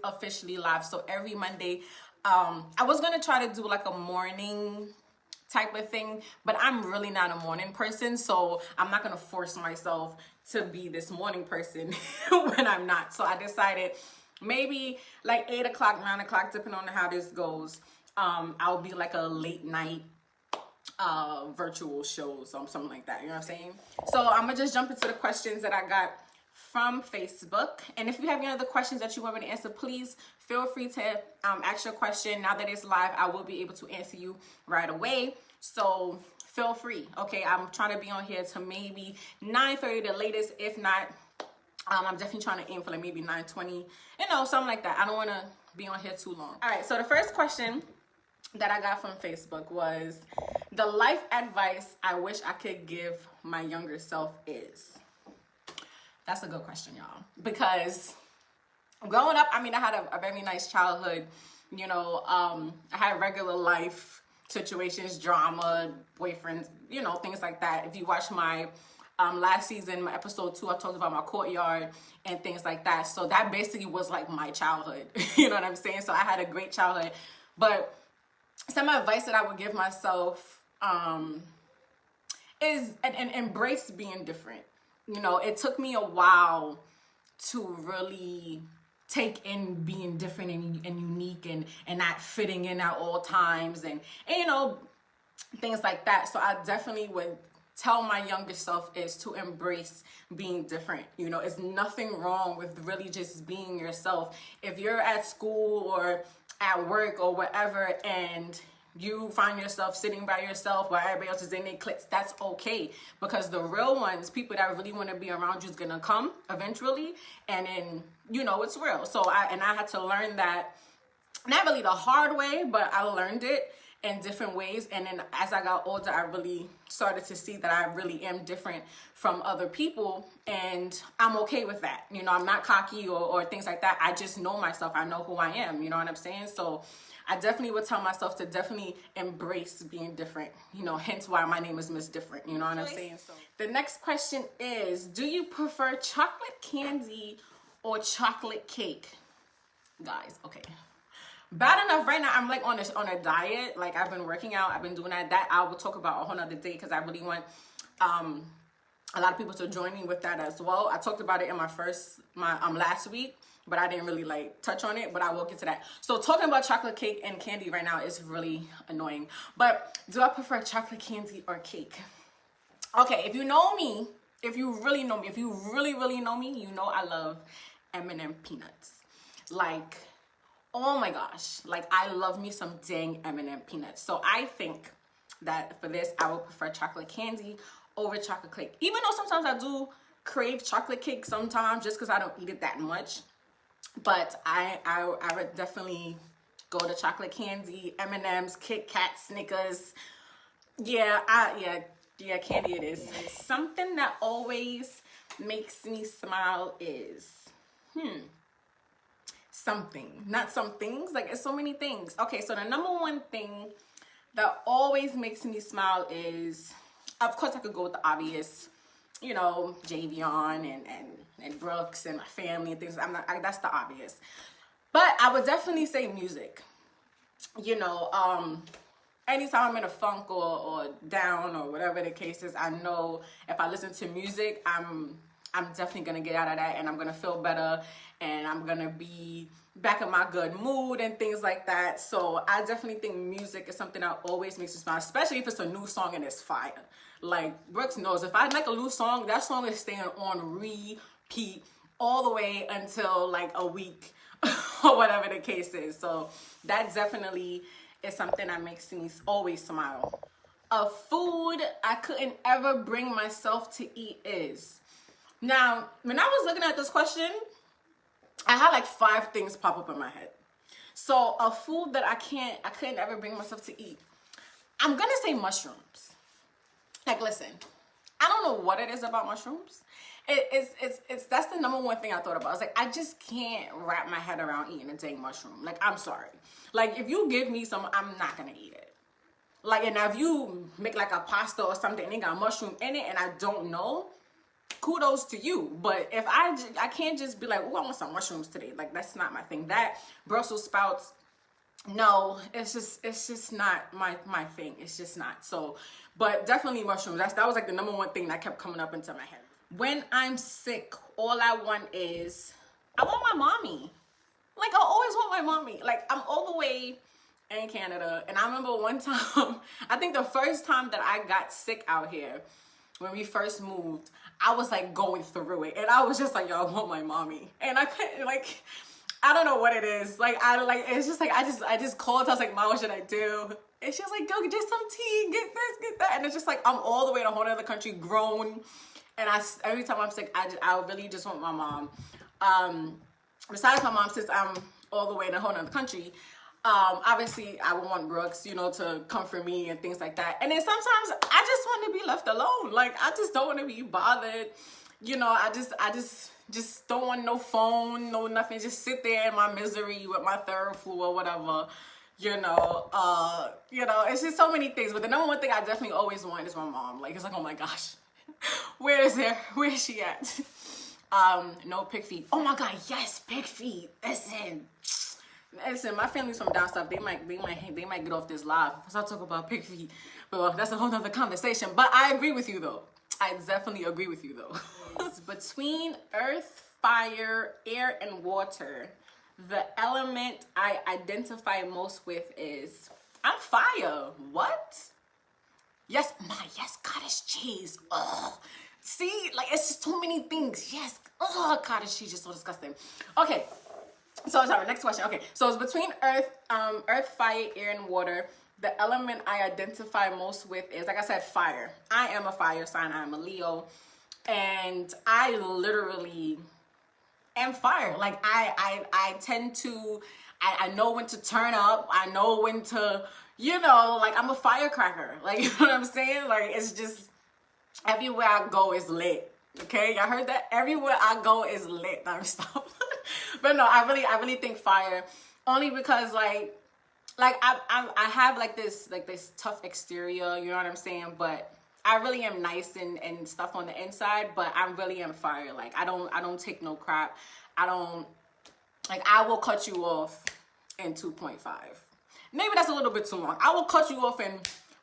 officially live. So every Monday, I was gonna try to do like a morning type of thing, but I'm really not a morning person, so I'm not gonna force myself to be this morning person when I'm not. So I decided maybe like 8 o'clock, 9 o'clock, depending on how this goes, I'll be like a late night virtual show, something like that, you know what I'm saying? So I'm gonna just jump into the questions that I got from Facebook. And if you have any other questions that you want me to answer, please feel free to ask your question. Now that it's live, I will be able to answer you right away. So feel free, okay? I'm trying to be on here to maybe 9:30 the latest. If not, I'm definitely trying to aim for like maybe 9:20, you know, something like that. I don't want to be on here too long. All right, so the first question that I got from Facebook was, the life advice I wish I could give my younger self is. That's a good question, y'all, because growing up, I mean, I had a very nice childhood, you know. I had regular life situations, drama, boyfriends, you know, things like that. If you watch my last season, my episode 2, I talked about my courtyard and things like that. So that basically was like my childhood. You know what I'm saying? So I had a great childhood. But some advice that I would give myself is and embrace being different. You know, it took me a while to really take in being different and unique and not fitting in at all times and you know, things like that. So I definitely would tell my younger self is to embrace being different. You know, it's nothing wrong with really just being yourself. If you're at school or at work or whatever and you find yourself sitting by yourself while everybody else is in their cliques, that's okay, because the real ones, people that really want to be around you, is gonna come eventually, and then, you know, it's real. So I had to learn that, not really the hard way, but I learned it in different ways. And then as I got older, I really started to see that I really am different from other people, and I'm okay with that. You know, I'm not cocky or things like that. I just know myself. I know who I am, you know what I'm saying? So I definitely would tell myself to definitely embrace being different, you know, hence why my name is Miss Different, you know what I'm saying? So the next question is, do you prefer chocolate candy or chocolate cake? Guys, okay. Bad enough right now, I'm like on a diet. Like, I've been working out, I've been doing that I will talk about a whole nother day, because I really want a lot of people to join me with that as well. I talked about it in my last week, but I didn't really like touch on it, but I will get to that. So talking about chocolate cake and candy right now is really annoying. But do I prefer chocolate candy or cake? Okay, if you know me, if you really know me, if you really know me, you know I love M&M peanuts. Like, oh my gosh, like I love me some dang M&M peanuts. So I think that for this, I would prefer chocolate candy over chocolate cake. Even though sometimes I do crave chocolate cake sometimes, just because I don't eat it that much. But I would definitely go to chocolate candy, M&M's, Kit Kat, Snickers. Yeah, candy it is. Something that always makes me smile is, something. Not some things, like it's so many things. Okay, so the number one thing that always makes me smile is, of course I could go with the obvious, you know, Javion and Brooks and my family and things. That's the obvious. But I would definitely say music. You know, anytime I'm in a funk or down or whatever the case is, I know if I listen to music, I'm definitely gonna get out of that, and I'm gonna feel better, and I'm gonna be back in my good mood and things like that. So I definitely think music is something that always makes me smile, especially if it's a new song and it's fire. Like Brooks knows, if I like a new song, that song is staying on repeat all the way until like a week or whatever the case is. So that definitely is something that makes me always smile. A food I couldn't ever bring myself to eat is. Now, when I was looking at this question, I had like 5 things pop up in my head. So a food that I couldn't ever bring myself to eat, I'm gonna say mushrooms. Like, listen, I don't know what it is about mushrooms. It's that's the number one thing I thought about. I was like, I just can't wrap my head around eating a dang mushroom. Like, I'm sorry. Like, if you give me some, I'm not gonna eat it. Like, and if you make like a pasta or something and it got mushroom in it and I don't know, kudos to you. But if I can't just be like, oh, I want some mushrooms today. Like, that's not my thing. That Brussels sprouts, no, it's just not my thing. It's just not. So, but definitely mushrooms. That was like the number one thing that kept coming up into my head. When I'm sick, all I want is, I want my mommy. Like, I always want my mommy. Like, I'm all the way in Canada, and I remember one time, I think the first time that I got sick out here, when we first moved, I was like going through it, and I was just like, yo, I want my mommy. And I couldn't, like, I don't know what it is. Like, it's just like, I just called. I was like, Mom, what should I do? And she was like, go get some tea, get this, get that. And it's just like, I'm all the way in a whole other country, grown. And every time I'm sick, I really just want my mom. Besides my mom, since I'm all the way in a whole other country, obviously I would want Brooks, you know, to comfort me and things like that. And then sometimes I just want to be left alone. Like, I just don't want to be bothered. You know, I just don't want no phone, no nothing. Just sit there in my misery with my third flu or whatever. You know, it's just so many things. But the number one thing I definitely always want is my mom. Like, it's like, oh my gosh, where is she at? No pig feet. Oh my God, yes, pig feet. Listen, my family's from down south. They might get off this live because I talk about pig feet. But that's a whole nother conversation. But I agree with you though. I definitely agree with you though. Between earth, fire, air, and water, the element I identify most with is, I'm fire. What? Yes, cottage cheese. Ugh. See, like, it's just too many things. Yes. Ugh, cottage cheese is so disgusting. Okay. So sorry, next question. Okay. So it's between earth, fire, air, and water. The element I identify most with is, like I said, fire. I am a fire sign. I'm a Leo. And I literally am fire. Like, I tend to, I know when to turn up. I know when to, you know, like, I'm a firecracker. Like, you know what I'm saying? Like, it's just, everywhere I go is lit. Okay, y'all heard that? Everywhere I go is lit. No, stop. But no, I really think fire. Only because like I have like this tough exterior, you know what I'm saying? But I really am nice and stuff on the inside, but I really am fire. Like, I don't take no crap. I will cut you off in 2.5. Maybe that's a little bit too long. I will cut you off in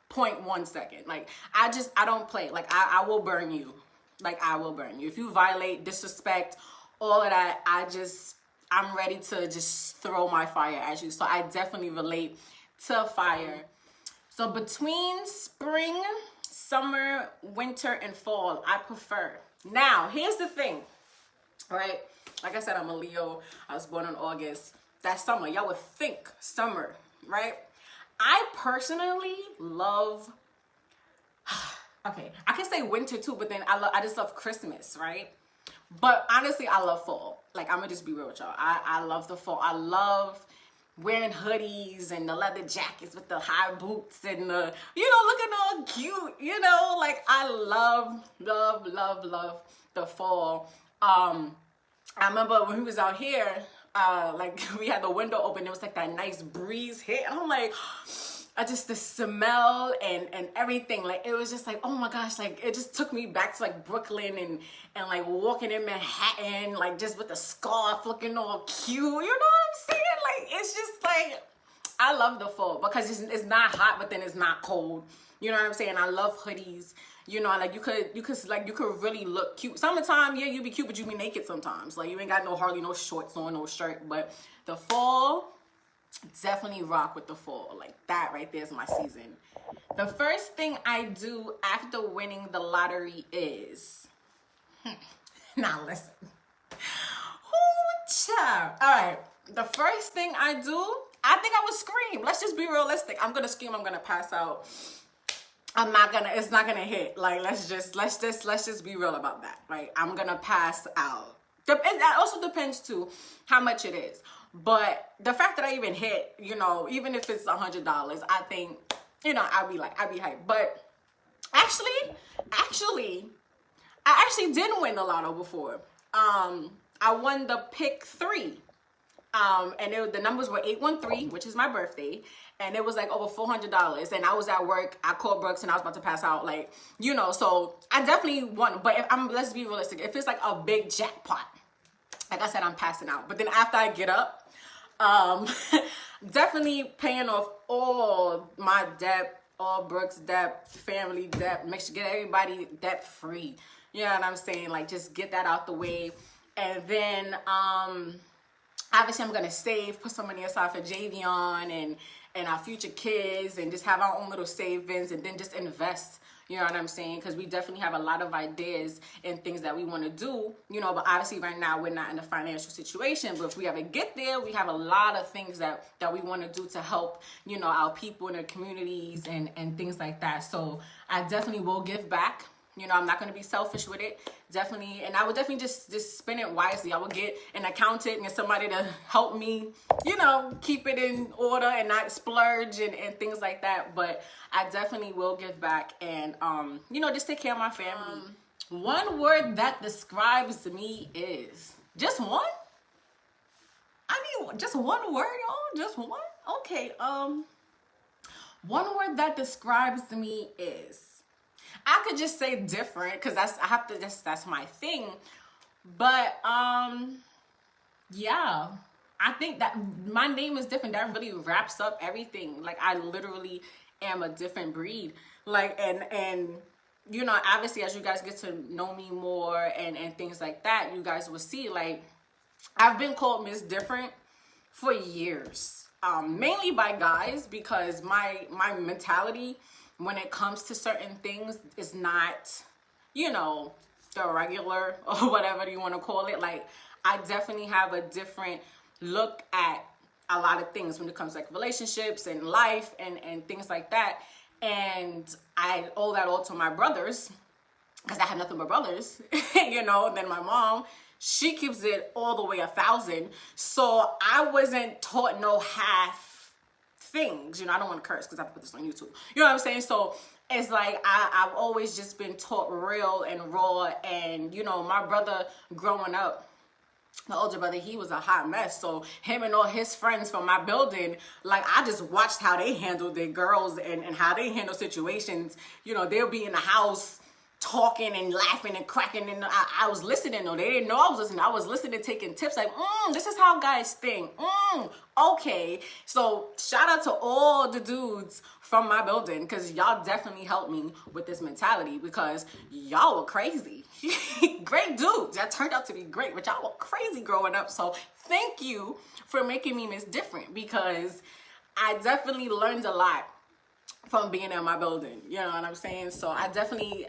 0.1 second. Like, I don't play. Like, I will burn you. Like, I will burn you. If you violate, disrespect, all of that, I'm ready to just throw my fire at you. So I definitely relate to fire. So between spring, summer, winter, and fall, I prefer. Now, here's the thing, right? Like I said, I'm a Leo. I was born in August. That's summer. Y'all would think summer, right? I personally love, okay, I can say winter too, but then I just love Christmas, right? But honestly, I love fall. Like, I'm gonna just be real with y'all. I love the fall. I love wearing hoodies and the leather jackets with the high boots and the, you know, looking all cute, you know, like, I love the fall. I remember when we was out here, like, we had the window open, there was like that nice breeze hit, and I'm like, the smell and everything, like, it was just like, oh my gosh, like, it just took me back to like Brooklyn and like walking in Manhattan, like, just with the scarf looking all cute, you know what I'm saying? Like, it's just like, I love the fall because it's not hot, but then it's not cold, you know what I'm saying? I love hoodies, you know, like, you could really look cute. Summertime, yeah, you be cute, but you be naked sometimes, like, you ain't got hardly no shorts on, no shirt. But the fall, definitely rock with the fall. Like, that right there is my season. The first thing I do after winning the lottery is, now listen. Ooh, child. All right. The first thing I do, I think I would scream. Let's just be realistic. I'm gonna scream. I'm gonna pass out. It's not gonna hit. Like, let's just be real about that. Right? I'm gonna pass out. That also depends too how much it is. But the fact that I even hit, you know, even if it's $100, I think, you know, I'd be hyped. But actually, I actually did win the lotto before. I won the pick 3. And the numbers were 813, which is my birthday. And it was like over $400. And I was at work. I called Brooks and I was about to pass out. Like, you know, so I definitely won. But let's be realistic. If it's like a big jackpot, like I said, I'm passing out. But then after I get up, definitely paying off all my debt, all Brooks' debt, family debt. Make sure get everybody debt free. You know what I'm saying? Like, just get that out the way. And then, obviously, I'm gonna save, put some money aside for Javion and our future kids, and just have our own little savings, and then just invest. You know what I'm saying? Because we definitely have a lot of ideas and things that we want to do, you know, but obviously right now we're not in a financial situation. But if we ever get there, we have a lot of things that we want to do to help, you know, our people in their communities and things like that. So I definitely will give back. You know, I'm not going to be selfish with it. Definitely. And I would definitely just spend it wisely. I would get an accountant and somebody to help me, you know, keep it in order and not splurge and things like that. But I definitely will give back and, you know, just take care of my family. One word that describes me is just one. I need just one word, y'all. Just one. Okay. One word that describes me is, I could just say different because that's my thing. But yeah, I think that my name is different. That really wraps up everything. Like, I literally am a different breed. Like, and you know, obviously as you guys get to know me more and things like that, you guys will see, like, I've been called Miss Different for years. Mainly by guys, because my mentality when it comes to certain things is not, you know, the regular or whatever you want to call it. Like, I definitely have a different look at a lot of things when it comes to like relationships and life and things like that. And I owe that all to my brothers, because I have nothing but brothers, you know. And then my mom, she keeps it all the way 1,000. So I wasn't taught no half things, you know. I don't want to curse because I put this on YouTube, you know what I'm saying? So it's like I've always just been taught real and raw. And you know, my brother growing up, my older brother, he was a hot mess. So him and all his friends from my building, like, I just watched how they handled their girls and how they handle situations. You know, they'll be in the house talking and laughing and cracking, and I was listening. No, they didn't know I was listening. I was listening, taking tips, like, this is how guys think. Okay. So shout out to all the dudes from my building, because y'all definitely helped me with this mentality, because y'all were crazy. Great dudes. That turned out to be great, but y'all were crazy growing up. So thank you for making me Miss Different, because I definitely learned a lot from being in my building. You know what I'm saying? So I definitely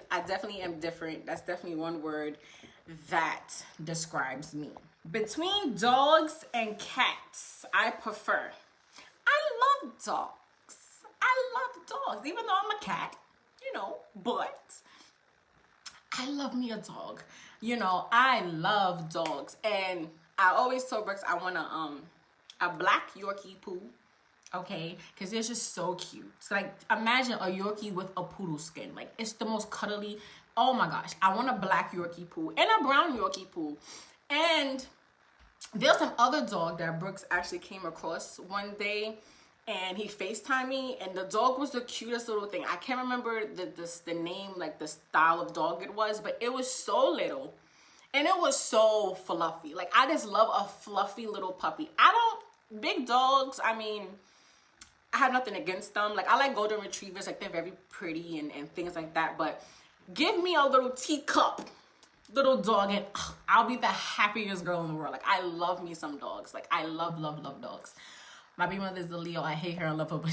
am different. That's definitely one word that describes me. Between dogs and cats, I prefer. I love dogs. I love dogs, even though I'm a cat, you know, but I love me a dog. You know, I love dogs. And I always told Brooks I want a black Yorkie poo. Okay, because they're just so cute. So, like, imagine a Yorkie with a poodle skin. Like, it's the most cuddly. Oh my gosh, I want a black Yorkie poo and a brown Yorkie poo. And there's some other dog that Brooks actually came across one day, and he FaceTimed me, and the dog was the cutest little thing. I can't remember the name, like the style of dog it was, but it was so little and it was so fluffy. Like, I just love a fluffy little puppy. Big dogs, I mean, I have nothing against them. Like, I like golden retrievers. Like, they're very pretty and things like that. But give me a little teacup little dog, and I'll be the happiest girl in the world. Like, I love me some dogs. Like, I love dogs. My baby mother is a Leo. I hate her and love her, but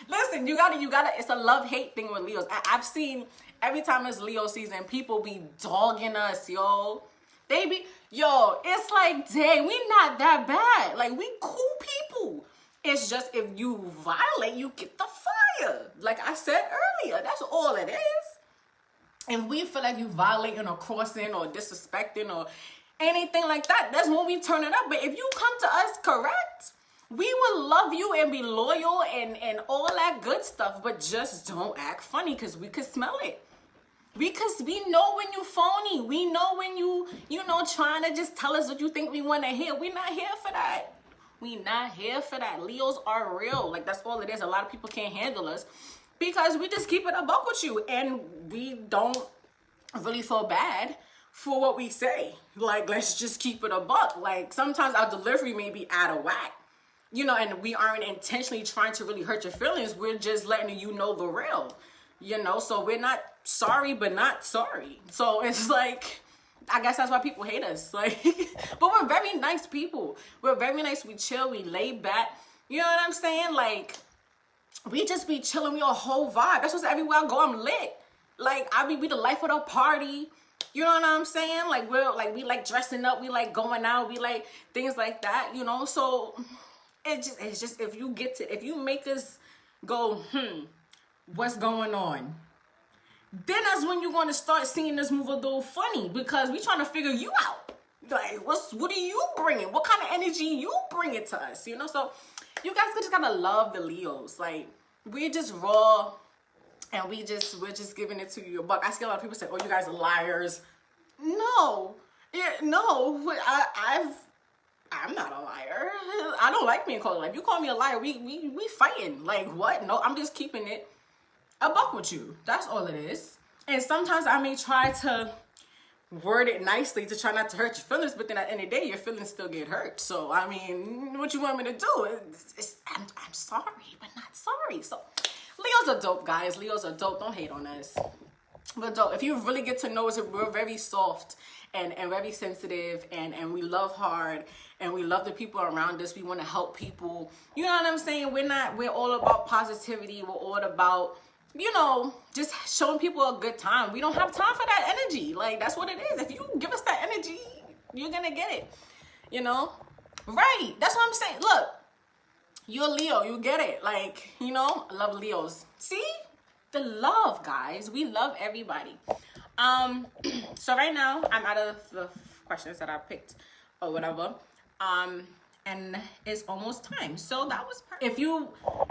listen, you gotta, it's a love-hate thing with Leos. I've seen every time it's Leo season, people be dogging us, yo. They be, it's like, dang, we not that bad. Like, we cool people. It's just if you violate, you get the fire. Like I said earlier, that's all it is. And we feel like you violating or crossing or disrespecting or anything like that, that's when we turn it up. But if you come to us correct, we will love you and be loyal and all that good stuff. But just don't act funny, because we could smell it. Because we know when you phony. We know when you trying to just tell us what you think we want to hear. We not here for that. We not here for that. Leos are real. Like, that's all it is. A lot of people can't handle us because we just keep it a buck with you. And we don't really feel bad for what we say. Like, let's just keep it a buck. Like, sometimes our delivery may be out of whack. You know, and we aren't intentionally trying to really hurt your feelings. We're just letting you know the real. You know, so we're not sorry, but not sorry. So it's like, I guess that's why people hate us. Like, but we're very nice people. We're very nice. We chill. We lay back. You know what I'm saying? Like, we just be chilling. We a whole vibe. That's what's everywhere I go. I'm lit. Like, we the life of the party. You know what I'm saying? Like, we like dressing up. We like going out. We like things like that. You know, so it's just if you make us go, what's going on? Then that's when you're going to start seeing us move a little funny because we trying to figure you out. Like, what are you bringing? What kind of energy you bringing to us? You know, so you guys just gotta love the Leos. Like, we're just raw, and we're just giving it to you. But I see a lot of people say, "Oh, you guys are liars." No, no, I'm not a liar. I don't like being called a liar. If you call me a liar, we fighting. Like, what? No, I'm just keeping it a buck with you. That's all it is. And sometimes I may try to word it nicely to try not to hurt your feelings, but then at the end of the day, your feelings still get hurt. So, I mean, what you want me to do? I'm sorry, but not sorry. So, Leos are dope, guys. Leos are dope. Don't hate on us. But dope. If you really get to know us, we're very soft and very sensitive, and we love hard, and we love the people around us. We want to help people. You know what I'm saying? We're all about positivity. We're all about, you know, just showing people a good time. We don't have time for that energy. Like, that's what it is. If you give us that energy, you're going to get it. You know? Right. That's what I'm saying. Look, you're a Leo. You get it. Like, you know, I love Leos. See? The love, guys. We love everybody. So right now, I'm out of the questions that I picked or whatever. And it's almost time. So that was perfect.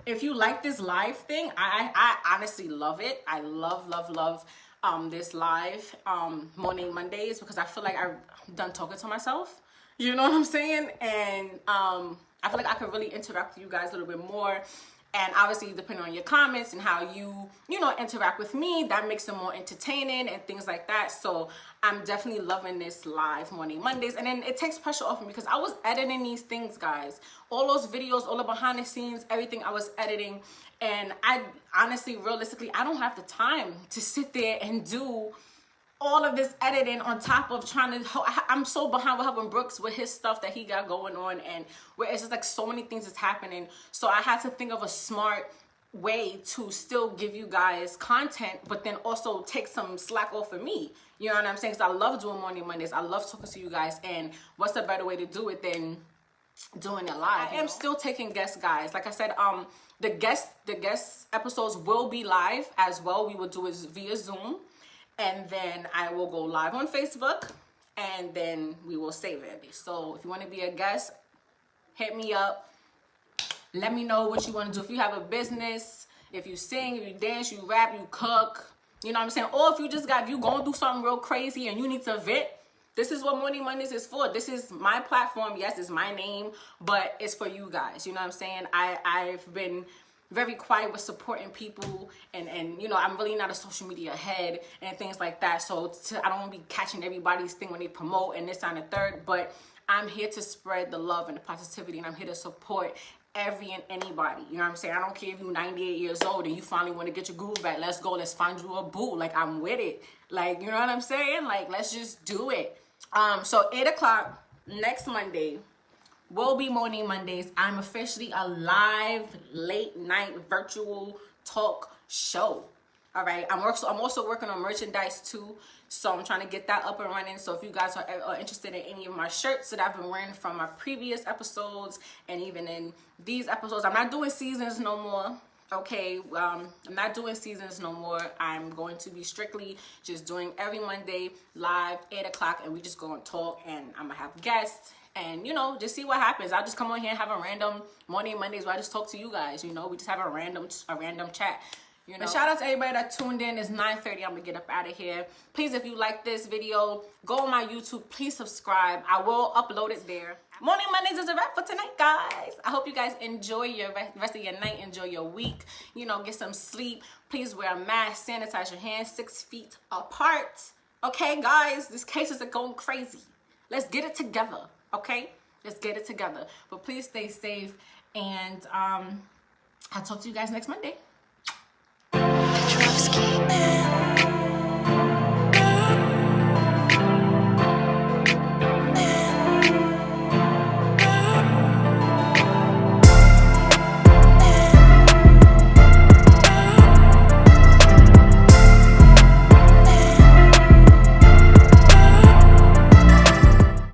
If you like this live thing, I honestly love it. I love this live morning Mondays because I feel like I'm done talking to myself. You know what I'm saying? And I feel like I could really interact with you guys a little bit more. And obviously, depending on your comments and how you know, interact with me, that makes them more entertaining and things like that. So I'm definitely loving this live morning Mondays. And then it takes pressure off me because I was editing these things, guys. All those videos, all the behind the scenes, everything I was editing. And I honestly, realistically, I don't have the time to sit there and do all of this editing on top of trying to, I'm so behind with helping Brooks with his stuff that he got going on, and where it's just like so many things is happening. So I had to think of a smart way to still give you guys content, but then also take some slack off of me. You know what I'm saying? Because I love doing morning Mondays. I love talking to you guys, and what's a better way to do it than doing it live? I am still taking guests, guys. Like I said, the guest episodes will be live as well. We will do it via Zoom. And then I will go live on Facebook, and then we will save it. So if you want to be a guest, hit me up. Let me know what you want to do. If you have a business, if you sing, if you dance, you rap, you cook, you know what I'm saying? Or if you going through something real crazy and you need to vent, this is what Morning Mondays is for. This is my platform. Yes, it's my name, but it's for you guys. You know what I'm saying? I've been very quiet with supporting people, and you know, I'm really not a social media head and things like that. So I don't want to be catching everybody's thing when they promote and this and the third, but I'm here to spread the love and the positivity, and I'm here to support every and anybody. You know what I'm saying? I don't care if you're 98 years old and you finally want to get your groove back. Let's go. Let's find you a boo. Like, I'm with it. Like, you know what I'm saying? Like, let's just do it. So 8 o'clock next Monday will be Morning Mondays. I'm officially a live late night virtual talk show. All right. I'm also working on merchandise too. So I'm trying to get that up and running. So if you guys are interested in any of my shirts that I've been wearing from my previous episodes and even in these episodes, I'm not doing seasons no more. Okay, I'm not doing seasons no more. I'm going to be strictly just doing every Monday live 8 o'clock, and we just go and talk, and I'm gonna have guests. And, you know, just see what happens. I'll just come on here and have a random Morning Mondays where I just talk to you guys. You know, we just have a random chat. you know. But shout out to everybody that tuned in. It's 9:30. I'm gonna get up out of here. Please, if you like this video, go on my YouTube. Please subscribe. I will upload it there. Morning Mondays is a wrap for tonight, guys. I hope you guys enjoy your rest of your night. Enjoy your week. You know, get some sleep. Please wear a mask. Sanitize your hands 6 feet apart. Okay, guys, these cases are going crazy. Let's get it together, okay? Let's get it together. But please stay safe, and I'll talk to you guys next Monday.